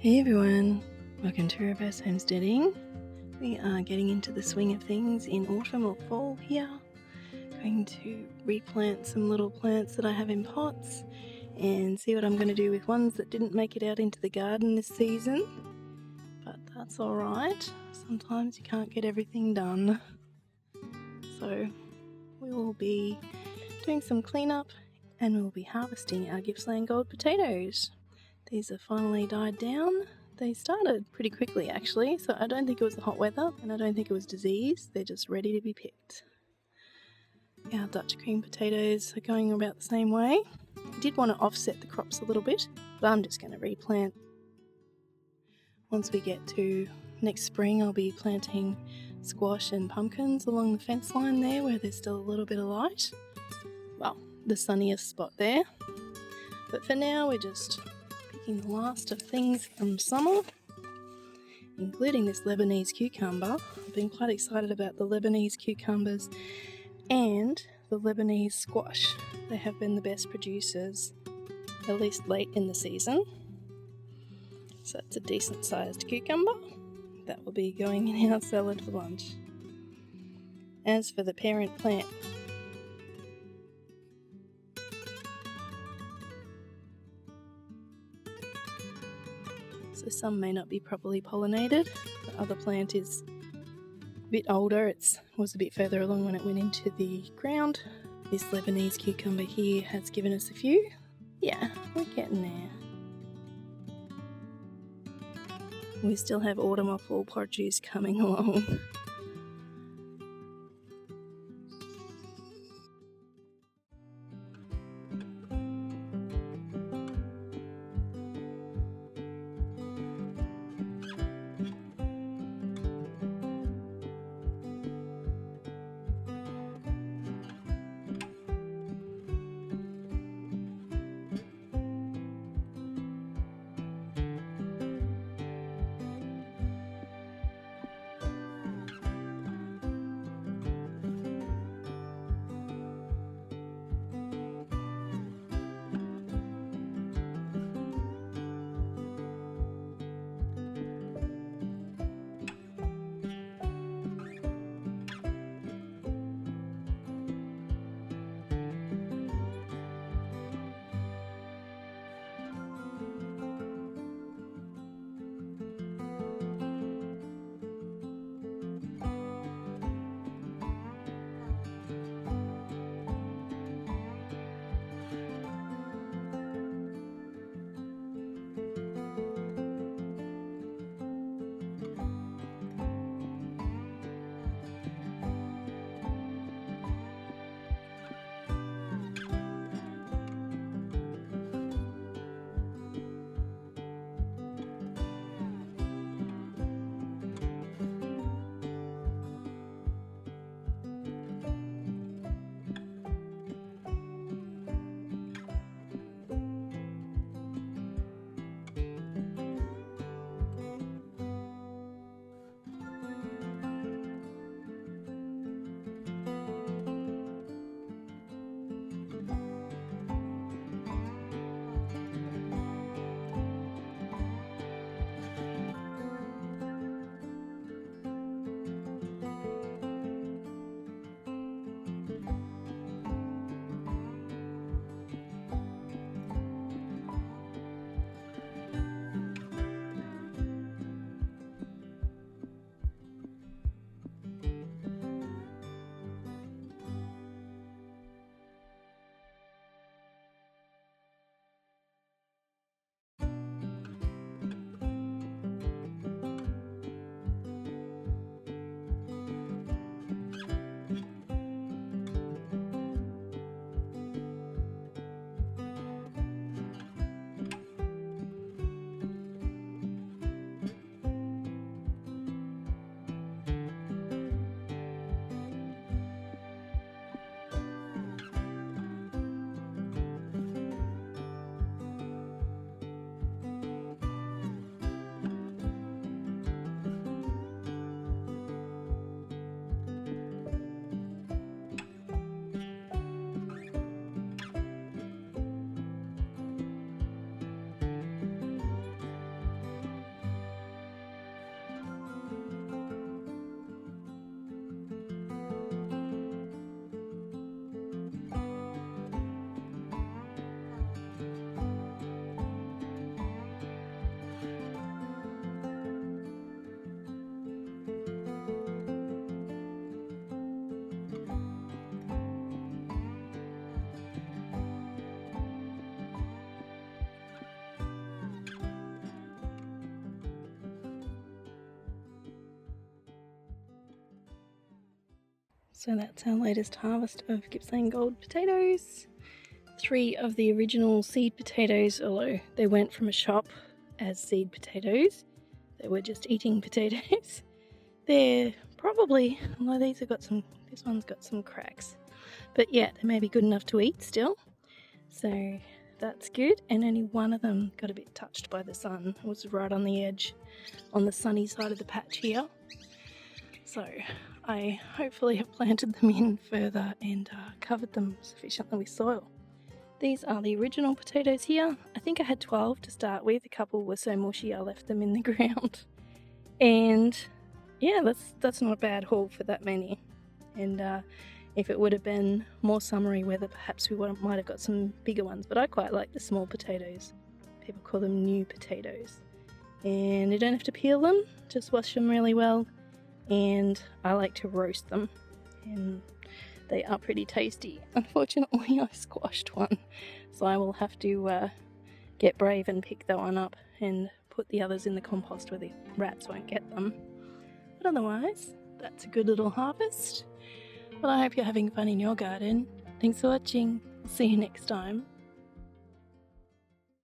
Hey everyone, welcome to Reverse Homesteading. We are getting into the swing of things in autumn or fall here. Going to replant some little plants that I have in pots and see what I'm going to do with ones that didn't make it out into the garden this season. But that's alright, sometimes you can't get everything done. So we will be doing some cleanup and we'll be harvesting our Gippsland Gold potatoes. These have finally died down. They started pretty quickly actually, so I don't think it was the hot weather and I don't think it was disease. They're just ready to be picked. Our Dutch cream potatoes are going about the same way. I did want to offset the crops a little bit, but I'm just going to replant. Once we get to next spring, I'll be planting squash and pumpkins along the fence line there where there's still a little bit of light. Well, the sunniest spot there. But for now, we're just picking the last of things from summer, including this Lebanese cucumber. I've been quite excited about the Lebanese cucumbers and the Lebanese squash. They have been the best producers, at least late in the season. So it's a decent sized cucumber. That will be going in our salad for lunch. As for the parent plant, so some may not be properly pollinated. The other plant is a bit older. It was a bit further along when it went into the ground. This Lebanese cucumber here has given us a few. Yeah, we're getting there. We still have autumn or fall produce coming along. So that's our latest harvest of Gippsland Gold potatoes. 3 of the original seed potatoes, although they went from a shop as seed potatoes. They were just eating potatoes. They're probably, although this one's got some cracks. But yeah, they may be good enough to eat still. So that's good. And only one of them got a bit touched by the sun. It was right on the edge, on the sunny side of the patch here. So I hopefully have planted them in further and covered them sufficiently with soil. These are the original potatoes here. I think I had 12 to start with. A couple were so mushy I left them in the ground. And yeah, that's not a bad haul for that many. And if it would have been more summery weather, perhaps we might have got some bigger ones. But I quite like the small potatoes. People call them new potatoes. And you don't have to peel them, just wash them really well. And I like to roast them. And they are pretty tasty. Unfortunately, I squashed one, so I will have to get brave and pick that one up and put the others in the compost where the rats won't get them. But otherwise, that's a good little harvest. Well, I hope you're having fun in your garden. Thanks for watching. I'll see you next time.